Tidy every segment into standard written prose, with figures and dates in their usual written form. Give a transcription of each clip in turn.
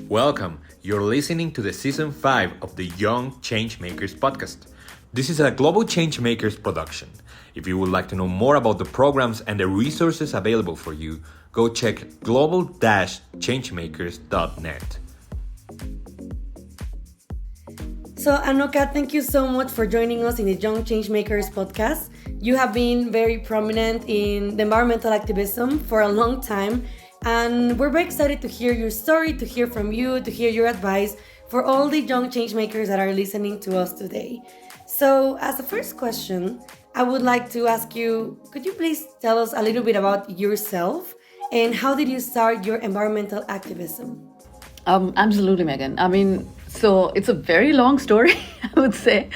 Welcome. You're listening to the season 5 of the Young Changemakers Podcast. This is a Global Changemakers production. If you would like to know more about the programs and the resources available for you, go check global-changemakers.net. So, Anoka, thank you so much for joining us in the Young Changemakers podcast. You have been very prominent in the environmental activism for a long time, and we're very excited to hear your story, to hear from you, to hear your advice for all the young changemakers that are listening to us today. So, as the first question, I would like to ask you, could you please tell us a little bit about yourself and how did you start your environmental activism? Absolutely, Meigan. So it's a very long story, I would say,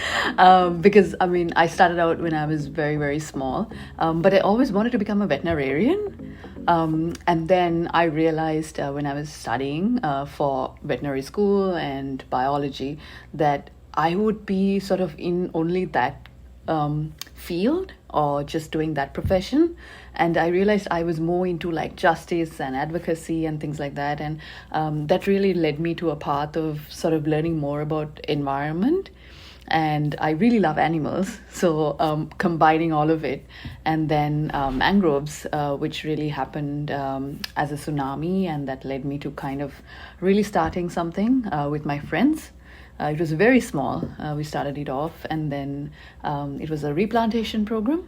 because I started out when I was very, very small, but I always wanted to become a veterinarian. And then I realized when I was studying for veterinary school and biology that I would be sort of in only that field or just doing that profession. And I realized I was more into like justice and advocacy and things like that. And that really led me to a path of sort of learning more about environment. And I really love animals, so combining all of it. And then mangroves, which really happened as a tsunami, and that led me to kind of really starting something with my friends. It was very small. We started it off, and then it was a replantation program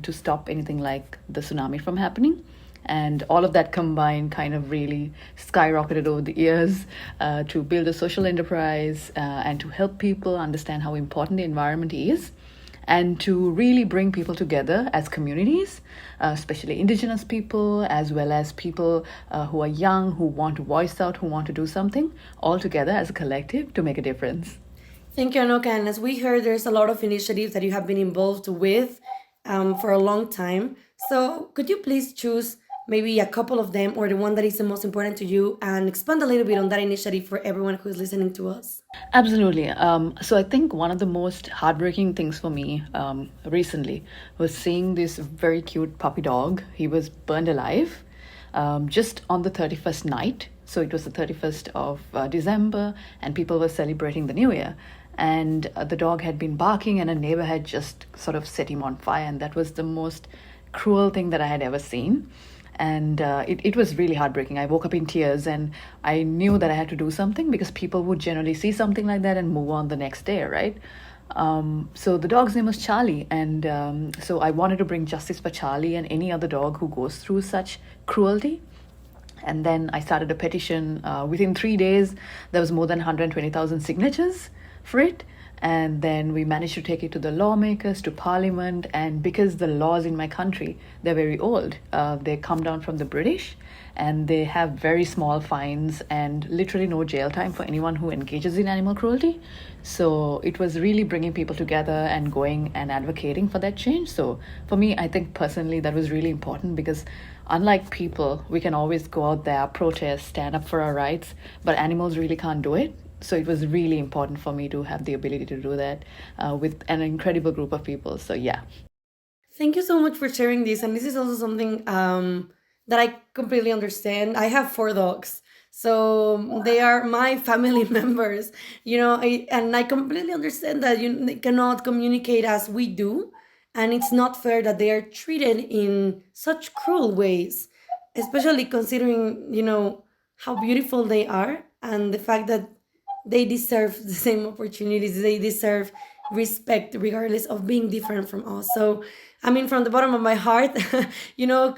to stop anything like the tsunami from happening. And all of that combined kind of really skyrocketed over the years to build a social enterprise and to help people understand how important the environment is, and to really bring people together as communities, especially indigenous people, as well as people who are young, who want to voice out, who want to do something, all together as a collective to make a difference. Thank you, Anoka. And as we heard, there's a lot of initiatives that you have been involved with for a long time. So could you please choose maybe a couple of them or the one that is the most important to you and expand a little bit on that initiative for everyone who is listening to us? Absolutely. So I think one of the most heartbreaking things for me recently was seeing this very cute puppy dog. He was burned alive just on the 31st night. So it was the 31st of December, and people were celebrating the New Year. And the dog had been barking, and a neighbor had just sort of set him on fire. And that was the most cruel thing that I had ever seen. And it was really heartbreaking. I woke up in tears, and I knew that I had to do something because people would generally see something like that and move on the next day, right? So the dog's name was Charlie. And so I wanted to bring justice for Charlie and any other dog who goes through such cruelty. And then I started a petition. Within 3 days, there was more than 120,000 signatures for it. And then we managed to take it to the lawmakers, to parliament. And because the laws in my country, they're very old. They come down from the British, and they have very small fines and literally no jail time for anyone who engages in animal cruelty. So it was really bringing people together and going and advocating for that change. So for me, I think personally that was really important because unlike people, we can always go out there, protest, stand up for our rights, but animals really can't do it. So it was really important for me to have the ability to do that with an incredible group of people. So yeah. Thank you so much for sharing this. And this is also something that I completely understand. I have 4 dogs. So they are my family members, and I completely understand that they cannot communicate as we do. And it's not fair that they are treated in such cruel ways, especially considering, how beautiful they are and the fact that they deserve the same opportunities. They deserve respect regardless of being different from us. So, from the bottom of my heart,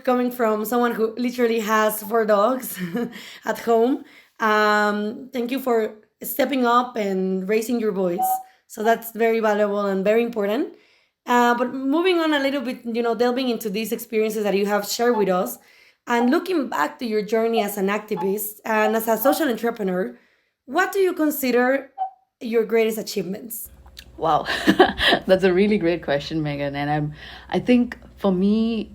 coming from someone who literally has 4 dogs at home, thank you for stepping up and raising your voice. So that's very valuable and very important. But moving on a little bit, delving into these experiences that you have shared with us and looking back to your journey as an activist and as a social entrepreneur, what do you consider your greatest achievements? Wow, that's a really great question, Meigan. And I think for me,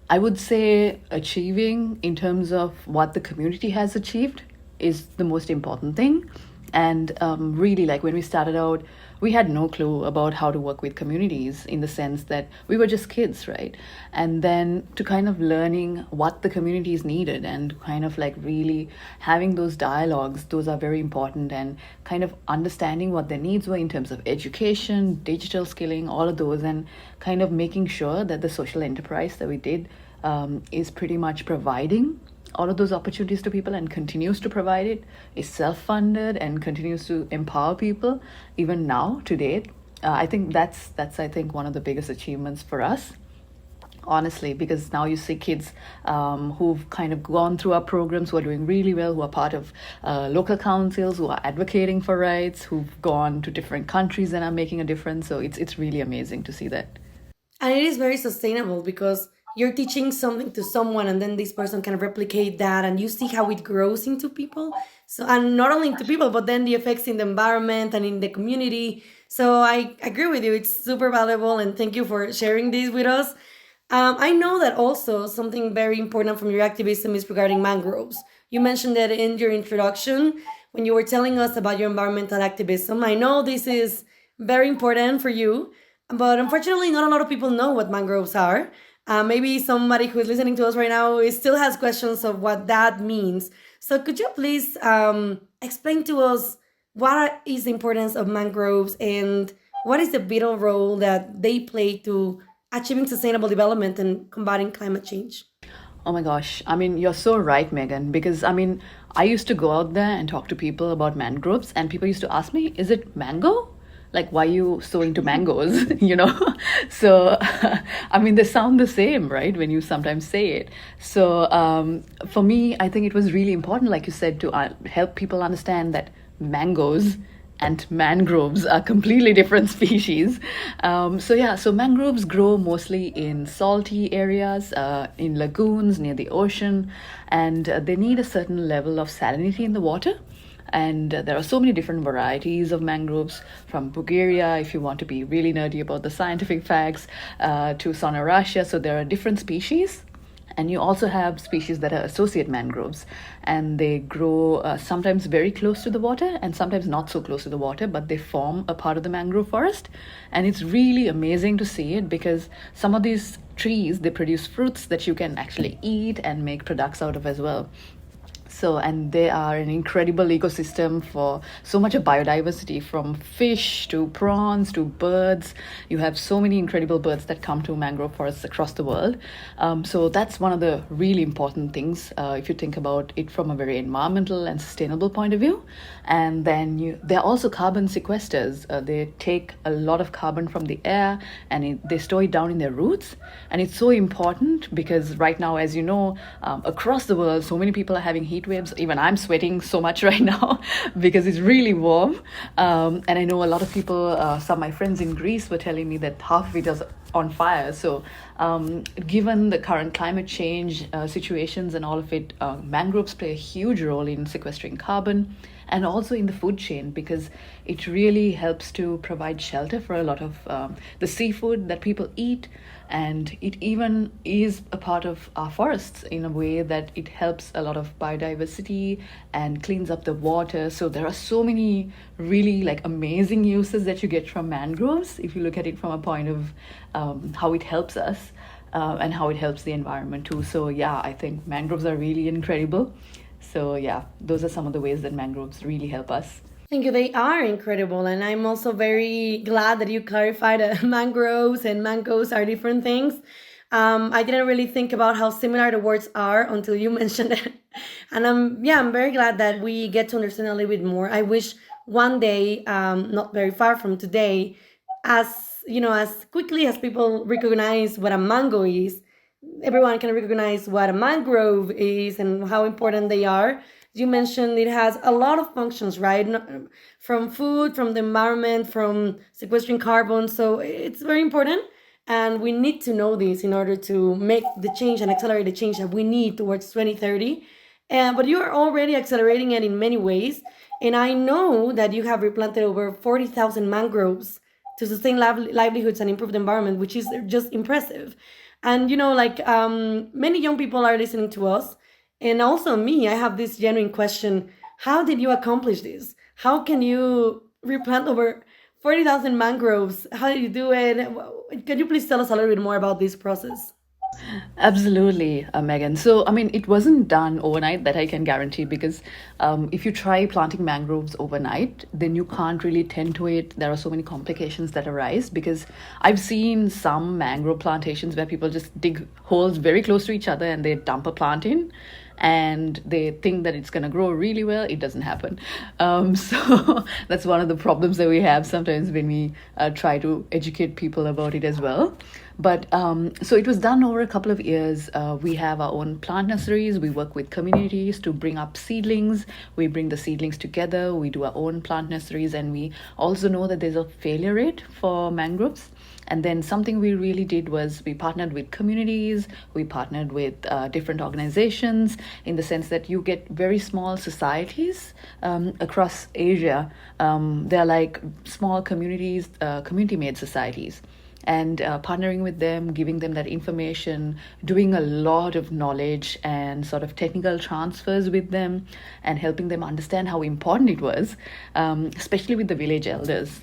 I would say achieving in terms of what the community has achieved is the most important thing. And really, like when we started out, we had no clue about how to work with communities, in the sense that we were just kids, right? And then to kind of learning what the communities needed and kind of like really having those dialogues, those are very important, and kind of understanding what their needs were in terms of education, digital skilling, all of those, and kind of making sure that the social enterprise that we did is pretty much providing all of those opportunities to people and continues to provide it, is self-funded and continues to empower people even now to date. I think that's I think one of the biggest achievements for us, honestly, because now you see kids who've kind of gone through our programs, who are doing really well, who are part of local councils, who are advocating for rights, who've gone to different countries and are making a difference. So it's really amazing to see that. And it is very sustainable because you're teaching something to someone and then this person can replicate that and you see how it grows into people. So, and not only into people, but then the effects in the environment and in the community. So I agree with you. It's super valuable and thank you for sharing this with us. I know that also something very important from your activism is regarding mangroves. You mentioned that in your introduction when you were telling us about your environmental activism. I know this is very important for you, but unfortunately, not a lot of people know what mangroves are. Maybe somebody who is listening to us right now still has questions of what that means. So could you please explain to us what is the importance of mangroves and what is the vital role that they play to achieving sustainable development and combating climate change? Oh my gosh. I mean, you're so right, Megan, because I mean, I used to go out there and talk to people about mangroves, and people used to ask me, is it mango? Like, why are you so into mangoes? You know? So, I mean, they sound the same, right? When you sometimes say it. So, for me, I think it was really important, like you said, to help people understand that mangoes and mangroves are completely different species. So mangroves grow mostly in salty areas, in lagoons near the ocean, and they need a certain level of salinity in the water. And there are so many different varieties of mangroves, from Bulgaria, if you want to be really nerdy about the scientific facts, to Sonoratia. So there are different species. And you also have species that are associate mangroves, and they grow sometimes very close to the water and sometimes not so close to the water, but they form a part of the mangrove forest. And it's really amazing to see it, because some of these trees, they produce fruits that you can actually eat and make products out of as well. So, and they are an incredible ecosystem for so much of biodiversity, from fish to prawns to birds. You have so many incredible birds that come to mangrove forests across the world. So that's one of the really important things if you think about it from a very environmental and sustainable point of view. And then they're also carbon sequesters. They take a lot of carbon from the air and they store it down in their roots. And it's so important because right now, as you know, across the world, so many people are having heat waves. Even I'm sweating so much right now because it's really warm. And I know a lot of people, some of my friends in Greece were telling me that half of it is on fire. So given the current climate change situations and all of it, mangroves play a huge role in sequestering carbon and also in the food chain, because it really helps to provide shelter for a lot of the seafood that people eat. And it even is a part of our forests in a way that it helps a lot of biodiversity and cleans up the water. So there are so many really like amazing uses that you get from mangroves if you look at it from a point of how it helps us and how it helps the environment too. So yeah, I think mangroves are really incredible. So yeah, those are some of the ways that mangroves really help us. Thank you. They are incredible. And I'm also very glad that you clarified that mangroves and mangoes are different things. I didn't really think about how similar the words are until you mentioned it. And I'm very glad that we get to understand a little bit more. I wish one day, not very far from today, as quickly as people recognize what a mango is, everyone can recognize what a mangrove is and how important they are. You mentioned it has a lot of functions, right? From food, from the environment, from sequestering carbon. So it's very important. And we need to know this in order to make the change and accelerate the change that we need towards 2030. But you are already accelerating it in many ways. And I know that you have replanted over 40,000 mangroves to sustain livelihoods and improve the environment, which is just impressive. And, many young people are listening to us. And also me, I have this genuine question. How did you accomplish this? how can you replant over 40,000 mangroves? How do you do it? Can you please tell us a little bit more about this process? Absolutely, Megan. So, I mean, it wasn't done overnight, that I can guarantee, because if you try planting mangroves overnight, then you can't really tend to it. There are so many complications that arise, because I've seen some mangrove plantations where people just dig holes very close to each other and they dump a plant in, and they think that it's going to grow really well. It doesn't happen. So that's one of the problems that we have sometimes when we try to educate people about it as well. But so it was done over a couple of years. We have our own plant nurseries. We work with communities to bring up seedlings. We bring the seedlings together. We do our own plant nurseries, and we also know that there's a failure rate for mangroves. And then something we really did was we partnered with communities, we partnered with different organizations, in the sense that you get very small societies across Asia. They're like small communities, community-made societies. And partnering with them, giving them that information, doing a lot of knowledge and sort of technical transfers with them, and helping them understand how important it was, especially with the village elders,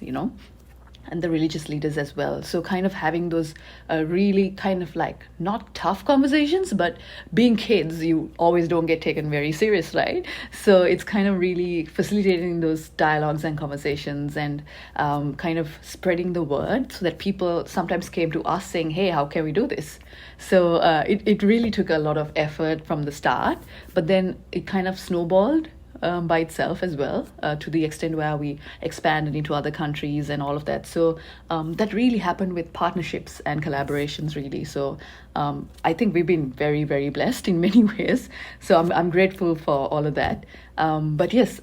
and the religious leaders as well. So kind of having those really kind of like not tough conversations, but being kids, you always don't get taken very serious, right? So it's kind of really facilitating those dialogues and conversations, and kind of spreading the word, so that people sometimes came to us saying, hey, how can we do this? So it really took a lot of effort from the start, but then it kind of snowballed by itself as well, to the extent where we expanded into other countries and all of that. So that really happened with partnerships and collaborations, really. So I think we've been very, very blessed in many ways. So I'm grateful for all of that. But yes,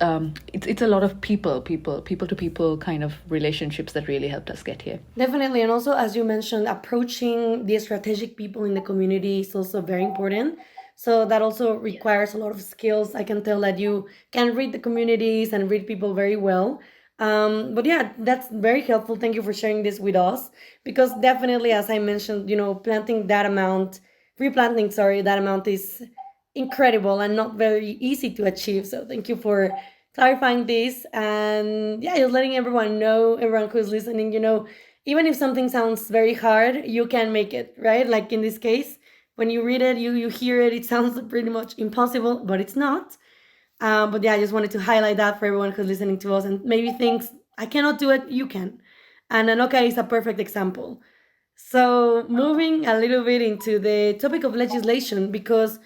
it's a lot of people to people kind of relationships that really helped us get here. Definitely. And also, as you mentioned, approaching the strategic people in the community is also very important. So that also requires a lot of skills. I can tell that you can read the communities and read people very well. But yeah, that's very helpful. Thank you for sharing this with us. Because definitely, as I mentioned, planting that amount, replanting, sorry, that amount is incredible and not very easy to achieve. So thank you for clarifying this. And yeah, just letting everyone know, everyone who's listening, even if something sounds very hard, you can make it, right? Like in this case, when you read it, you hear it, it sounds pretty much impossible, but it's not. But yeah, I just wanted to highlight that for everyone who's listening to us and maybe thinks, I cannot do it, you can. And Anoka is a perfect example. So moving a little bit into the topic of legislation, because,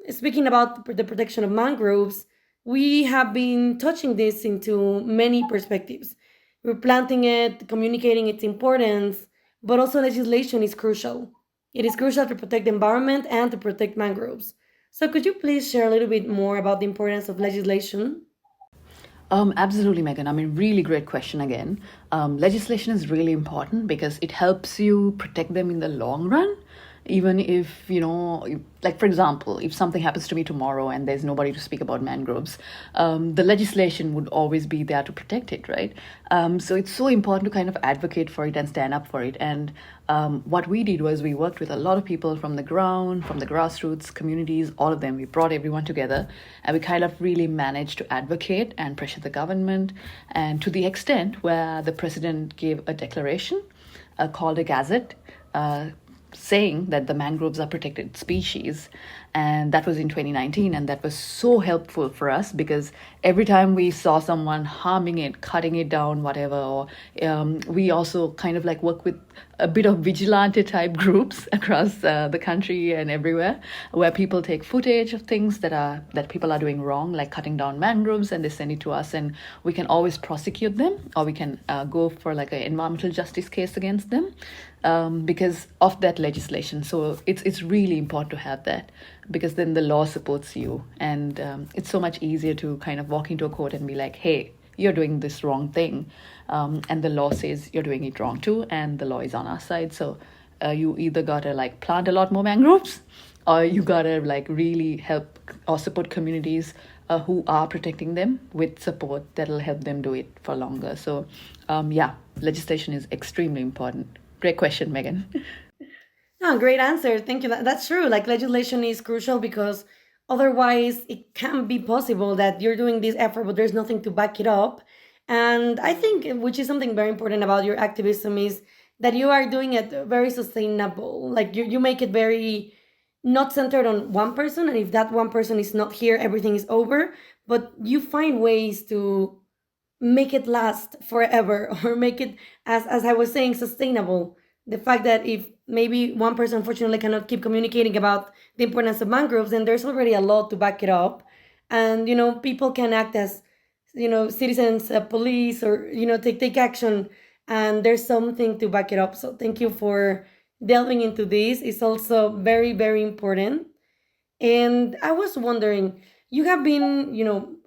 speaking about the protection of mangroves, we have been touching this into many perspectives. We're planting it, communicating its importance, but also legislation is crucial. It is crucial to protect the environment and to protect mangroves. So could you please share a little bit more about the importance of legislation? Absolutely, Megan. I mean, really great question again. Legislation is really important because it helps you protect them in the long run. Even if, like for example, if something happens to me tomorrow and there's nobody to speak about mangroves, the legislation would always be there to protect it, right? So it's so important to kind of advocate for it and stand up for it. And what we did was we worked with a lot of people from the ground, from the grassroots, communities, all of them. We brought everyone together and we kind of really managed to advocate and pressure the government. And to the extent where the president gave a declaration called a gazette, saying that the mangroves are protected species, and that was in 2019, and that was so helpful for us because every time we saw someone harming it, cutting it down, whatever, or we also kind of like work with a bit of vigilante type groups across the country and everywhere, where people take footage of things that people are doing wrong, like cutting down mangroves, and they send it to us, and we can always prosecute them, or we can go for like an environmental justice case against them because of that legislation. So it's really important to have that, because then the law supports you, and it's so much easier to kind of walk into a court and be like, hey, you're doing this wrong thing, and the law says you're doing it wrong too, and the law is on our side. So you either gotta like plant a lot more mangroves, or you gotta like really help or support communities who are protecting them with support that'll help them do it for longer. So yeah, legislation is extremely important. Great question, Megan. No, great answer. Thank you. That's true. Like legislation is crucial because Otherwise, it can be possible that you're doing this effort, but there's nothing to back it up. And I think, which is something very important about your activism, is that you are doing it very sustainable. Like you make it very not centered on one person. And if that one person is not here, everything is over. But you find ways to make it last forever or make it, as I was saying, sustainable. The fact that if maybe one person unfortunately cannot keep communicating about the importance of mangroves, then there's already a law to back it up. And people can act as citizens, police, or take action, and there's something to back it up. So thank you for delving into this. It's also very, very important. And I was wondering, you have been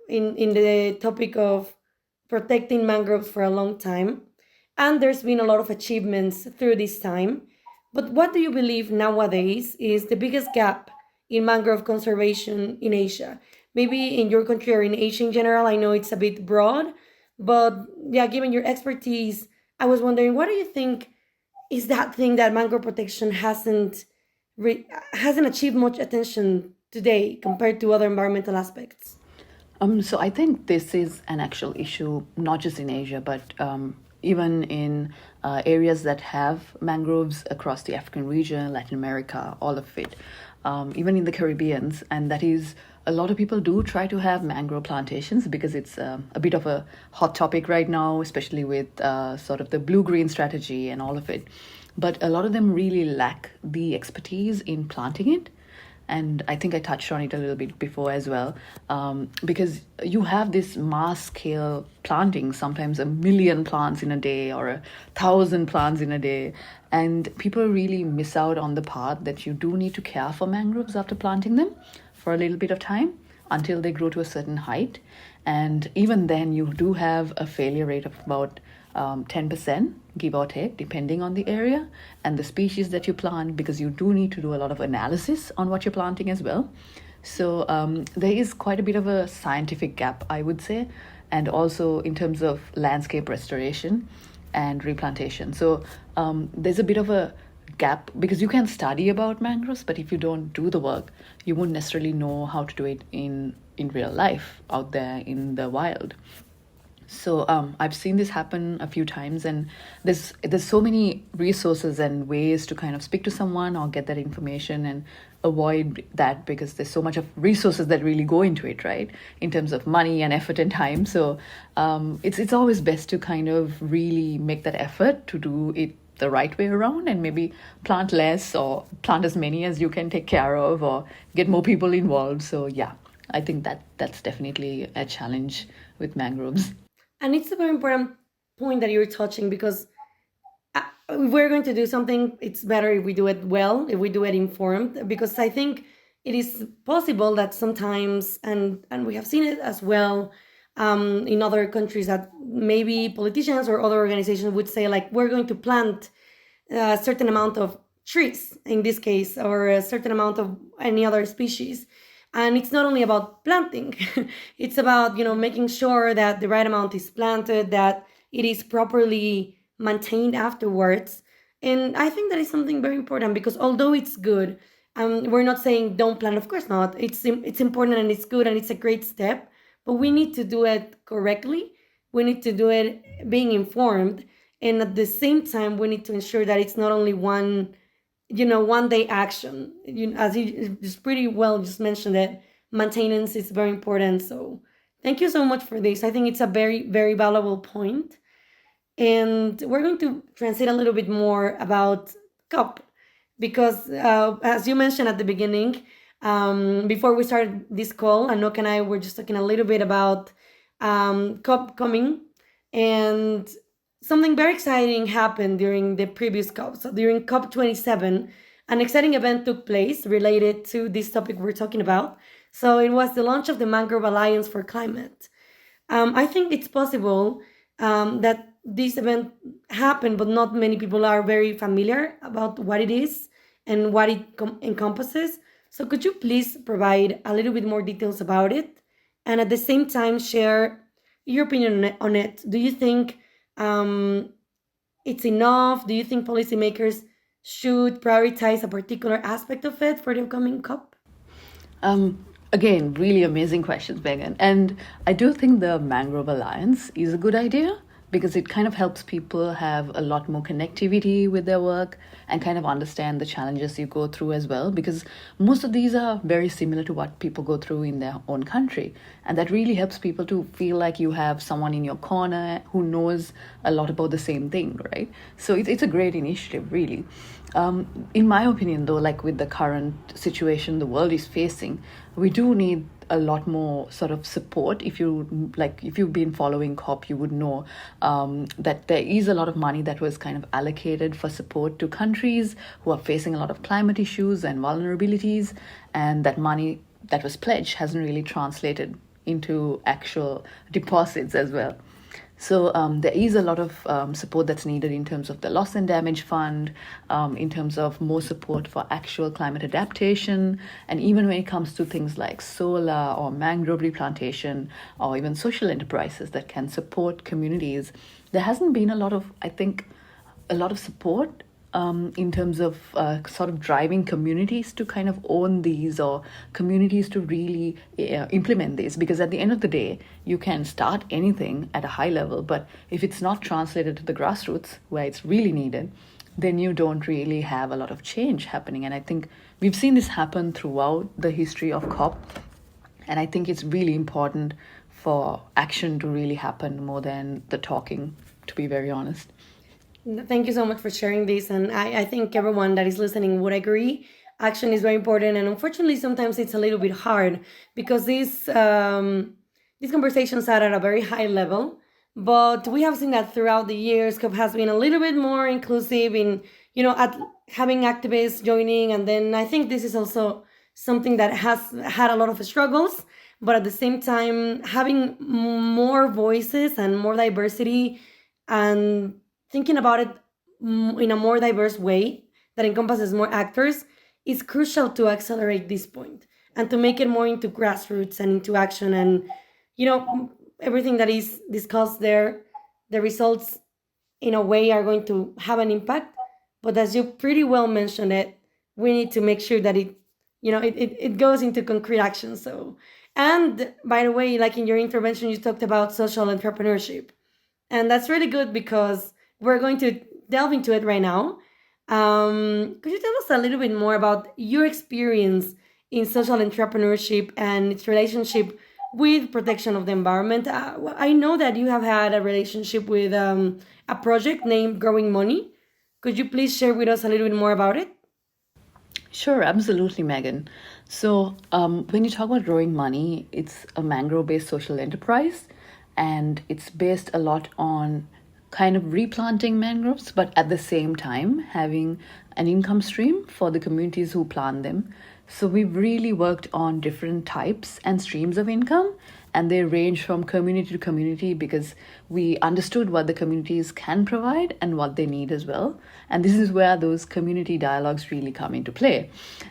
in the topic of protecting mangroves for a long time, and there's been a lot of achievements through this time. But what do you believe nowadays is the biggest gap in mangrove conservation in Asia? Maybe in your country or in Asia in general. I know it's a bit broad, but yeah, given your expertise, I was wondering, what do you think is that thing that mangrove protection hasn't achieved much attention today compared to other environmental aspects? So I think this is an actual issue, not just in Asia, but even in areas that have mangroves across the African region, Latin America, all of it, even in the Caribbean. And that is, a lot of people do try to have mangrove plantations because it's a bit of a hot topic right now, especially with sort of the blue-green strategy and all of it. But a lot of them really lack the expertise in planting it. And I think I touched on it a little bit before as well, because you have this mass scale planting, sometimes 1 million plants in a day or 1,000 plants in a day. And people really miss out on the part that you do need to care for mangroves after planting them for a little bit of time until they grow to a certain height. And even then, you do have a failure rate of about 10%, give or take, depending on the area and the species that you plant, because you do need to do a lot of analysis on what you're planting as well. So there is quite a bit of a scientific gap, I would say, and also in terms of landscape restoration and replantation. So there's a bit of a gap because you can study about mangroves, but if you don't do the work, you won't necessarily know how to do it in real life out there in the wild. So I've seen this happen a few times, and there's so many resources and ways to kind of speak to someone or get that information and avoid that, because there's so much of resources that really go into it, right? In terms of money and effort and time. So it's always best to kind of really make that effort to do it the right way around and maybe plant less or plant as many as you can take care of or get more people involved. So yeah, I think that's definitely a challenge with mangroves. And it's a very important point that you're touching, because if we're going to do something, it's better if we do it well, if we do it informed, because I think it is possible that sometimes, and we have seen it as well in other countries, that maybe politicians or other organizations would say, like, we're going to plant a certain amount of trees in this case, or a certain amount of any other species. And it's not only about planting, it's about, making sure that the right amount is planted, that it is properly maintained afterwards. And I think that is something very important, because although it's good, we're not saying don't plant, of course not. It's important and it's good and it's a great step, but we need to do it correctly. We need to do it being informed. And at the same time, we need to ensure that it's not only one day action. As you just pretty well just mentioned, that maintenance is very important. So thank you so much for this. I think it's a very, very valuable point. And we're going to translate a little bit more about COP, because as you mentioned at the beginning, before we started this call, Anoka and I were just talking a little bit about COP coming, and something very exciting happened during the previous COP. So during COP27, an exciting event took place related to this topic we're talking about. So it was the launch of the Mangrove Alliance for Climate. I think it's possible that this event happened, but not many people are very familiar about what it is and what it encompasses. So could you please provide a little bit more details about it, and at the same time share your opinion on it? Do you think it's enough? Do you think policymakers should prioritize a particular aspect of it for the upcoming COP? Again, really amazing questions, Megan. And I do think the Mangrove Alliance is a good idea because it kind of helps people have a lot more connectivity with their work and kind of understand the challenges you go through as well. Because most of these are very similar to what people go through in their own country. And that really helps people to feel like you have someone in your corner who knows a lot about the same thing, right? So it's a great initiative, really. In my opinion, though, like with the current situation the world is facing, we do need a lot more sort of support. If you've been following COP, you would know that there is a lot of money that was kind of allocated for support to countries who are facing a lot of climate issues and vulnerabilities, and that money that was pledged hasn't really translated into actual deposits as well. So there is a lot of support that's needed in terms of the loss and damage fund, in terms of more support for actual climate adaptation, and even when it comes to things like solar or mangrove replantation, or even social enterprises that can support communities. There hasn't been a lot of support in terms of sort of driving communities to kind of own these, or communities to really implement this. Because at the end of the day, you can start anything at a high level, but if it's not translated to the grassroots where it's really needed, then you don't really have a lot of change happening. And I think we've seen this happen throughout the history of COP. And I think it's really important for action to really happen more than the talking, to be very honest. Thank you so much for sharing this. And I think everyone that is listening would agree. Action is very important. And unfortunately, sometimes it's a little bit hard because these conversations are at a very high level. But we have seen that throughout the years, COP has been a little bit more inclusive in, having activists joining. And then I think this is also something that has had a lot of struggles. But at the same time, having more voices and more diversity and thinking about it in a more diverse way that encompasses more actors is crucial to accelerate this point and to make it more into grassroots and into action. And, everything that is discussed there, the results in a way are going to have an impact. But as you pretty well mentioned it, we need to make sure that it goes into concrete action. So, and by the way, like in your intervention, you talked about social entrepreneurship. And that's really good because we're going to delve into it right now. Could you tell us a little bit more about your experience in social entrepreneurship and its relationship with protection of the environment? I know that you have had a relationship with a project named Growing Money. Could you please share with us a little bit more about it? Sure, absolutely, Megan. So, when you talk about Growing Money, it's a mangrove-based social enterprise, and it's based a lot on kind of replanting mangroves, but at the same time having an income stream for the communities who plant them. So we've really worked on different types and streams of income, and they range from community to community because we understood what the communities can provide and what they need as well. And this is where those community dialogues really come into play.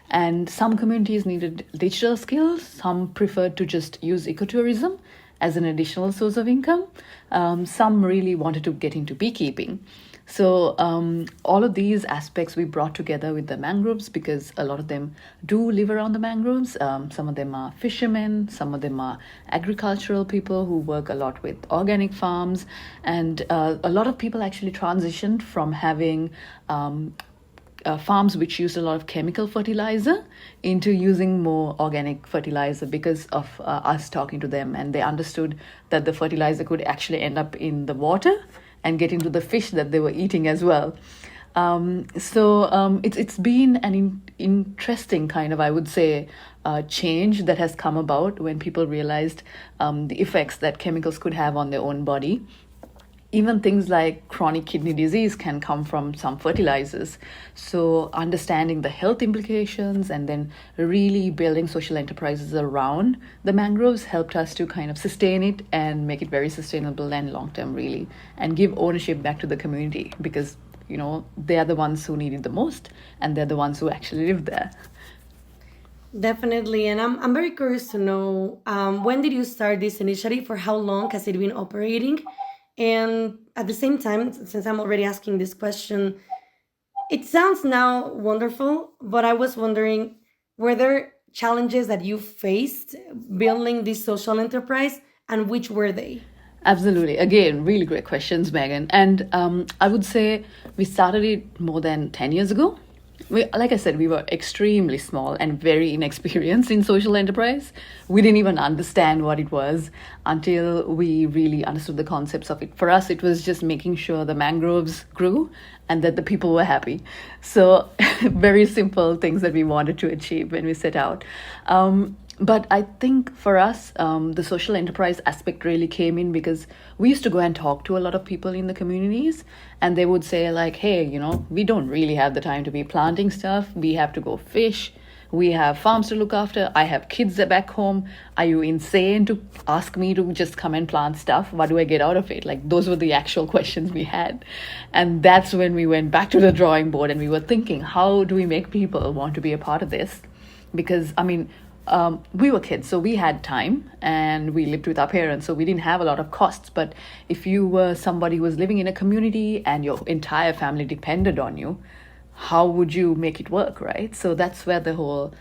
And some communities needed digital skills, some preferred to just use ecotourism as an additional source of income. Some really wanted to get into beekeeping. So all of these aspects we brought together with the mangroves because a lot of them do live around the mangroves. Some of them are fishermen, some of them are agricultural people who work a lot with organic farms, and a lot of people actually transitioned from having farms which used a lot of chemical fertilizer into using more organic fertilizer because of us talking to them, and they understood that the fertilizer could actually end up in the water and get into the fish that they were eating as well. It's been an interesting kind of, I would say, change that has come about when people realized the effects that chemicals could have on their own body. Even things like chronic kidney disease can come from some fertilizers. So understanding the health implications and then really building social enterprises around the mangroves helped us to kind of sustain it and make it very sustainable and long-term, really, and give ownership back to the community because, they are the ones who need it the most and they're the ones who actually live there. Definitely. And I'm very curious to know, when did you start this initiative? For how long has it been operating? And at the same time, since I'm already asking this question, it sounds now wonderful, but I was wondering, were there challenges that you faced building this social enterprise, and which were they? Absolutely. Again, really great questions, Megan. And I would say we started it more than 10 years ago. Like I said, we were extremely small and very inexperienced in social enterprise. We didn't even understand what it was until we really understood the concepts of it. For us, it was just making sure the mangroves grew and that the people were happy. So, very simple things that we wanted to achieve when we set out. But I think for us, the social enterprise aspect really came in because we used to go and talk to a lot of people in the communities, and they would say, like, hey, we don't really have the time to be planting stuff. We have to go fish. We have farms to look after. I have kids back home. Are you insane to ask me to just come and plant stuff? What do I get out of it? Like, those were the actual questions we had. And that's when we went back to the drawing board and we were thinking, how do we make people want to be a part of this? Because, we were kids, so we had time and we lived with our parents, so we didn't have a lot of costs. But if you were somebody who was living in a community and your entire family depended on you, how would you make it work, right? So that's where the whole,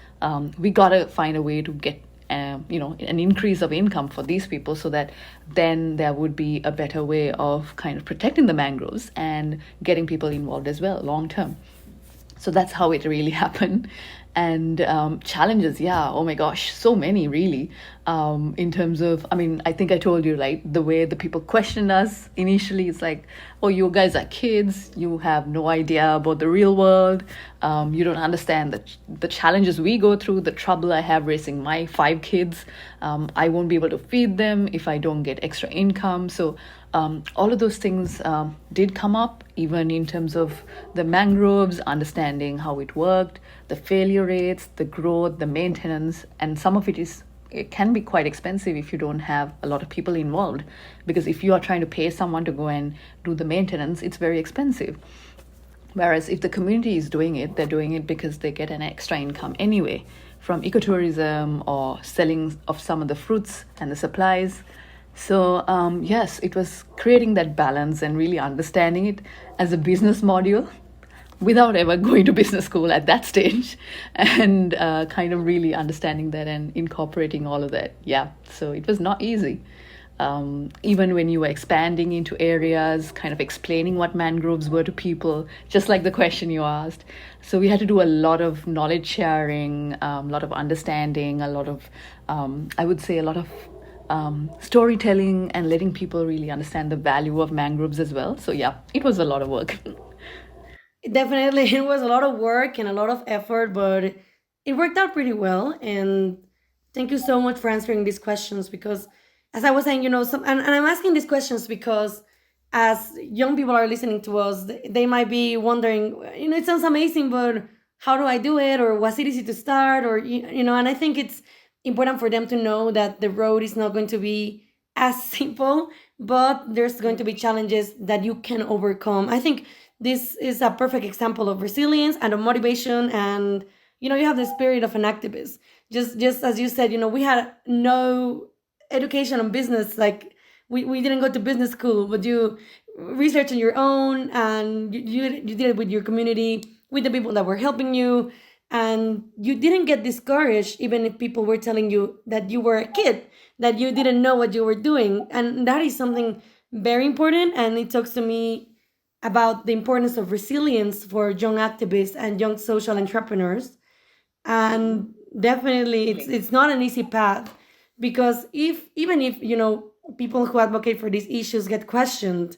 we got to find a way to get, an increase of income for these people so that then there would be a better way of kind of protecting the mangroves and getting people involved as well, long term. So that's how it really happened. And challenges, yeah, oh my gosh, so many really. In terms of, I think I told you, like, the way the people questioned us initially, it's like, oh, you guys are kids, you have no idea about the real world, you don't understand the challenges we go through, the trouble I have raising my 5 kids. I won't be able to feed them if I don't get extra income. So all of those things did come up, even in terms of the mangroves, understanding how it worked, the failure rates, the growth, the maintenance, and some of it can be quite expensive if you don't have a lot of people involved, because if you are trying to pay someone to go and do the maintenance, it's very expensive. Whereas if the community is doing it, they're doing it because they get an extra income anyway from ecotourism or selling of some of the fruits and the supplies. So yes, it was creating that balance and really understanding it as a business module without ever going to business school at that stage, and kind of really understanding that and incorporating all of that. Yeah, so it was not easy. Even when you were expanding into areas, kind of explaining what mangroves were to people, just like the question you asked. So we had to do a lot of knowledge sharing, a lot of understanding, a lot of, I would say, a lot of storytelling and letting people really understand the value of mangroves as well. So yeah, it was a lot of work. Definitely, it was a lot of work and a lot of effort, but it worked out pretty well. And thank you so much for answering these questions because, as I was saying, and I'm asking these questions because as young people are listening to us, they might be wondering, it sounds amazing, but how do I do it? Or was it easy to start? Or, and I think it's important for them to know that the road is not going to be as simple, but there's going to be challenges that you can overcome. I think this is a perfect example of resilience and of motivation, and you have the spirit of an activist. Just as you said, we had no education on business. Like we didn't go to business school, but you research on your own, and you did it with your community, with the people that were helping you, and you didn't get discouraged even if people were telling you that you were a kid, that you didn't know what you were doing. And that is something very important, and it talks to me about the importance of resilience for young activists and young social entrepreneurs. And definitely it's not an easy path, because even if people who advocate for these issues get questioned,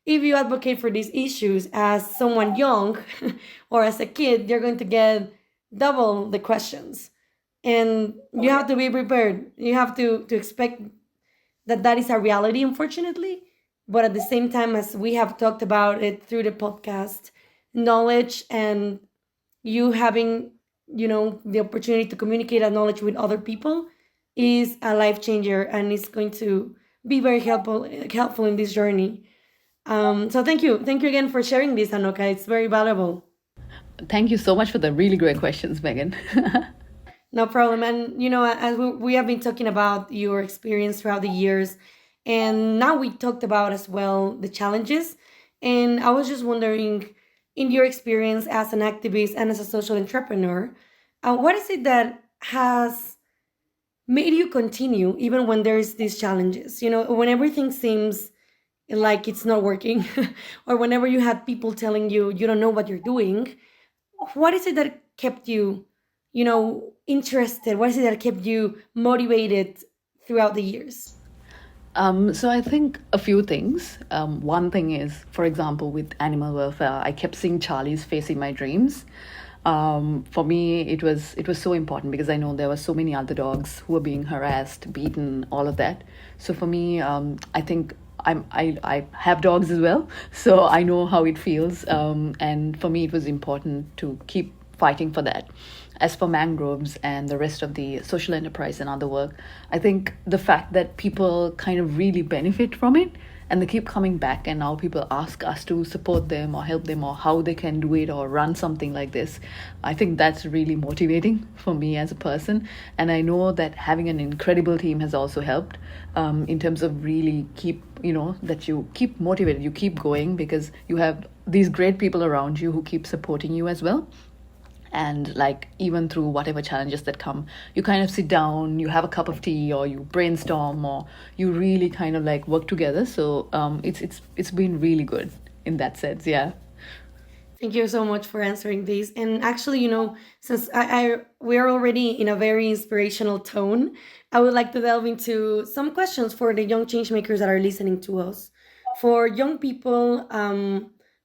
if you advocate for these issues as someone young or as a kid, you're going to get double the questions, and you have to be prepared. You have to expect that is a reality, unfortunately. But at the same time, as we have talked about it through the podcast, knowledge and you having, the opportunity to communicate that knowledge with other people is a life changer, and it's going to be very helpful in this journey. So thank you again for sharing this, Anoka. It's very valuable. Thank you so much for the really great questions, Megan. No problem. And, as we have been talking about your experience throughout the years, and now we talked about as well the challenges. And I was just wondering, in your experience as an activist and as a social entrepreneur, what is it that has made you continue even when there's these challenges? When everything seems like it's not working, or whenever you had people telling you you don't know what you're doing, what is it that kept you, interested? What is it that kept you motivated throughout the years? So I think a few things. One thing is, for example, with animal welfare, I kept seeing Charlie's face in my dreams. For me, it was so important because I know there were so many other dogs who were being harassed, beaten, all of that. So for me, I think I have dogs as well, so I know how it feels. And for me, it was important to keep fighting for that. As for mangroves and the rest of the social enterprise and other work, I think the fact that people kind of really benefit from it and they keep coming back, and now people ask us to support them or help them or how they can do it or run something like this. I think that's really motivating for me as a person. And I know that having an incredible team has also helped, in terms of really that you keep motivated, you keep going because you have these great people around you who keep supporting you as well. And like, even through whatever challenges that come, you kind of sit down, you have a cup of tea, or you brainstorm, or you really kind of like work together. So it's been really good in that sense. Yeah. Thank you so much for answering these. And actually, since we're already in a very inspirational tone, I would like to delve into some questions for the young changemakers that are listening to us. For young people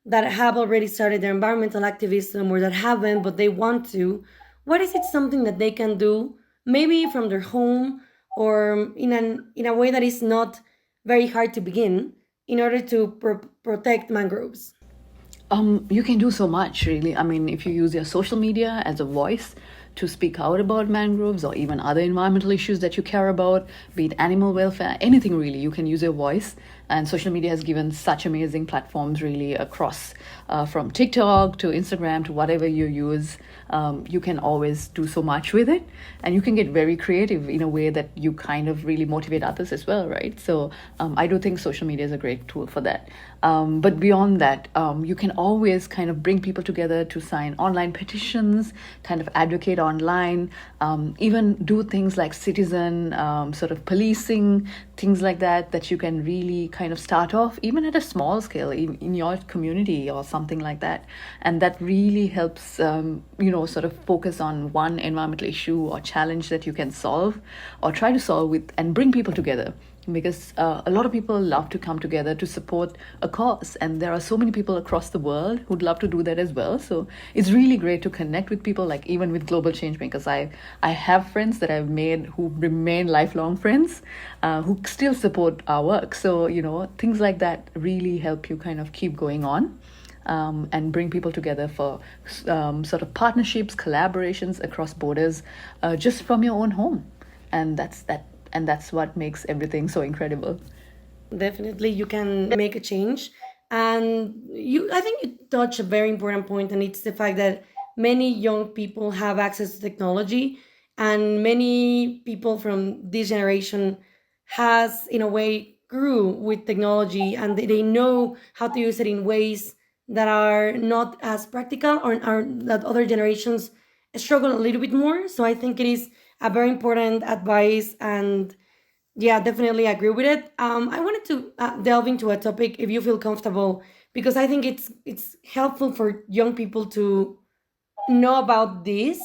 that have already started their environmental activism, or that haven't but they want to, what is it something that they can do, maybe from their home, or in a way that is not very hard to begin, in order to protect mangroves? You can do so much, really. I mean, if you use your social media as a voice to speak out about mangroves or even other environmental issues that you care about, be it animal welfare, anything really, you can use your voice. And social media has given such amazing platforms really across, from TikTok to Instagram to whatever you use. You can always do so much with it, and you can get very creative in a way that you kind of really motivate others as well, right? So I do think social media is a great tool for that. But beyond that, you can always kind of bring people together to sign online petitions, kind of advocate online, even do things like citizen sort of policing, things like that you can really kind of start off even at a small scale in your community or something like that. And that really helps, sort of focus on one environmental issue or challenge that you can solve or try to solve with, and bring people together. Because a lot of people love to come together to support a cause, and there are so many people across the world who'd love to do that as well. So it's really great to connect with people, like even with global change makers. I have friends that I've made who remain lifelong friends, who still support our work. So things like that really help you kind of keep going on. And bring people together for sort of partnerships, collaborations across borders, just from your own home. And that's what makes everything so incredible. Definitely, you can make a change. And I think you touch a very important point, and it's the fact that many young people have access to technology, and many people from this generation has, in a way, grew with technology, and they know how to use it in ways that are not as practical, or are that other generations struggle a little bit more. So I think it is a very important advice, and yeah, definitely agree with it. I wanted to delve into a topic, if you feel comfortable, because I think it's helpful for young people to know about this.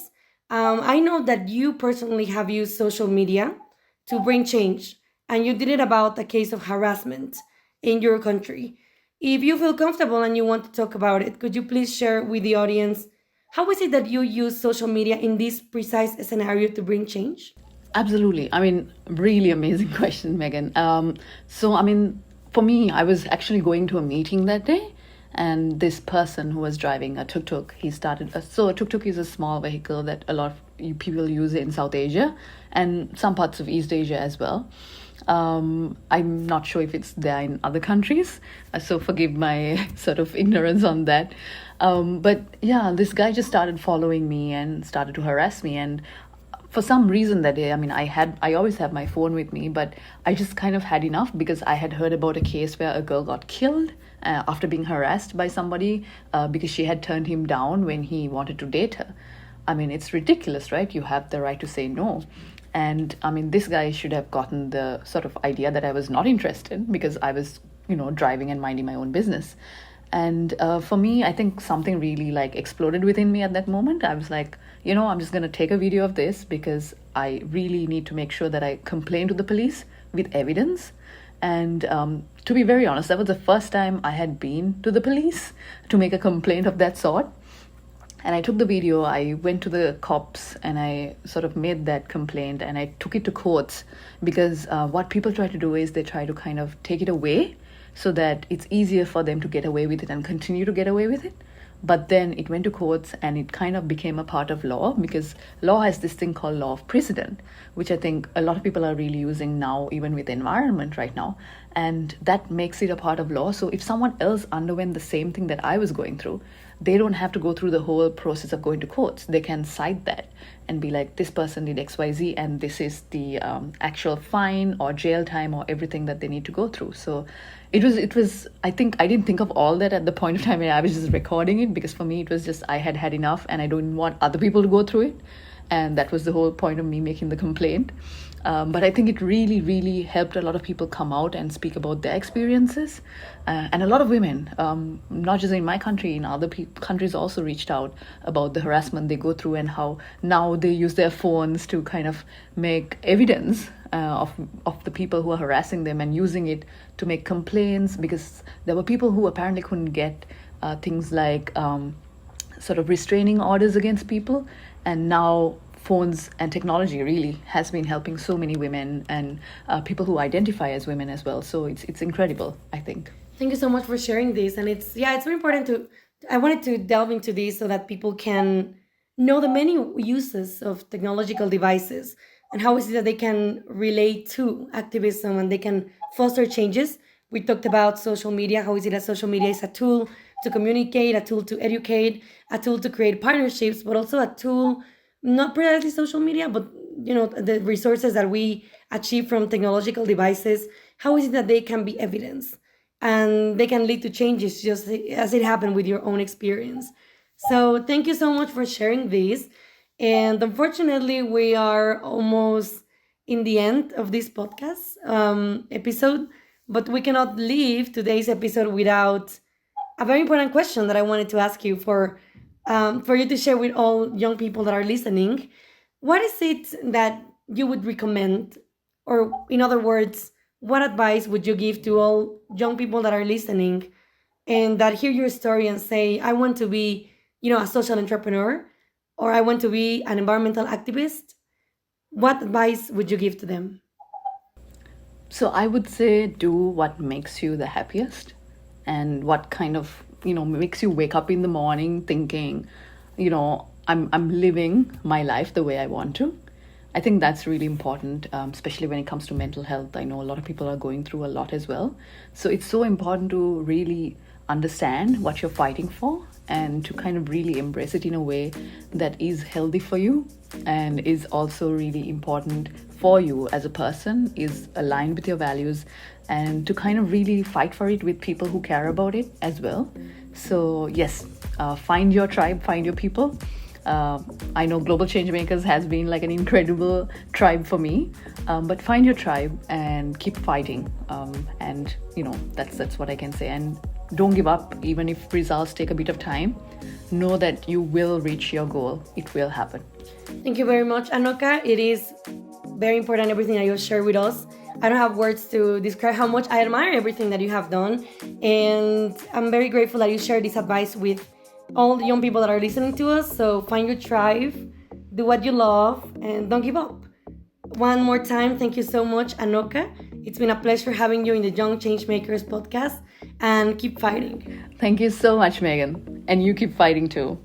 I know that you personally have used social media to bring change, and you did it about a case of harassment in your country. If you feel comfortable and you want to talk about it, could you please share with the audience how is it that you use social media in this precise scenario to bring change? Absolutely. I mean, really amazing question, Megan. So, I mean, for me, I was actually going to a meeting that day, and this person who was driving a tuk-tuk, he started. So, a tuk-tuk is a small vehicle that a lot of people use in South Asia and some parts of East Asia as well. I'm not sure if it's there in other countries, so forgive my sort of ignorance on that. But yeah, this guy just started following me and started to harass me. And for some reason that day, I mean, I always have my phone with me, but I just kind of had enough because I had heard about a case where a girl got killed after being harassed by somebody because she had turned him down when he wanted to date her. I mean, it's ridiculous, right? You have the right to say no. And I mean, this guy should have gotten the sort of idea that I was not interested because I was, driving and minding my own business. And for me, I think something really like exploded within me at that moment. I was like, I'm just going to take a video of this because I really need to make sure that I complain to the police with evidence. And to be very honest, that was the first time I had been to the police to make a complaint of that sort. And I took the video, I went to the cops and I sort of made that complaint and I took it to courts because what people try to do is they try to kind of take it away so that it's easier for them to get away with it and continue to get away with it. But then it went to courts and it kind of became a part of law because law has this thing called law of precedent, which I think a lot of people are really using now, even with the environment right now. And that makes it a part of law. So if someone else underwent the same thing that I was going through, they don't have to go through the whole process of going to courts. They can cite that and be like, this person did XYZ and this is the actual fine or jail time or everything that they need to go through. So it was, I think I didn't think of all that at the point of time when I was just recording it, because for me, it was just, I had had enough and I don't want other people to go through it. And that was the whole point of me making the complaint. But I think it really, really helped a lot of people come out and speak about their experiences. And a lot of women, not just in my country, in other countries also reached out about the harassment they go through and how now they use their phones to kind of make evidence of the people who are harassing them and using it to make complaints, because there were people who apparently couldn't get things like sort of restraining orders against people. And now phones and technology really has been helping so many women and people who identify as women as well. So it's incredible, I think. Thank you so much for sharing this. And it's very important I wanted to delve into this so that people can know the many uses of technological devices and how is it that they can relate to activism and they can foster changes. We talked about social media. How is it that social media is a tool to communicate, a tool to educate, a tool to create partnerships, but also a tool, not precisely social media, but the resources that we achieve from technological devices. How is it that they can be evidence and they can lead to changes just as it happened with your own experience? So thank you so much for sharing this. And unfortunately, we are almost in the end of this podcast episode, but we cannot leave today's episode without a very important question that I wanted to ask you for you to share with all young people that are listening. What is it that you would recommend? Or in other words, what advice would you give to all young people that are listening and that hear your story and say, I want to be, a social entrepreneur, or I want to be an environmental activist? What advice would you give to them? So I would say do what makes you the happiest and what kind of, makes you wake up in the morning thinking, I'm living my life the way I want to. I think that's really important, especially when it comes to mental health. I know a lot of people are going through a lot as well. So it's so important to really understand what you're fighting for and to kind of really embrace it in a way that is healthy for you and is also really important for you as a person, is aligned with your values, and to kind of really fight for it with people who care about it as well. So yes, find your tribe, find your people. I know Global Changemakers has been like an incredible tribe for me, but find your tribe and keep fighting. And that's what I can say. And don't give up, even if results take a bit of time. Know that you will reach your goal. It will happen. Thank you very much, Anoka. It is very important, everything that you share with us. I don't have words to describe how much I admire everything that you have done. And I'm very grateful that you share this advice with all the young people that are listening to us. So find your tribe, do what you love, and don't give up. One more time, thank you so much, Anoka. It's been a pleasure having you in the Young Changemakers podcast, and keep fighting. Thank you so much, Meigan. And you keep fighting too.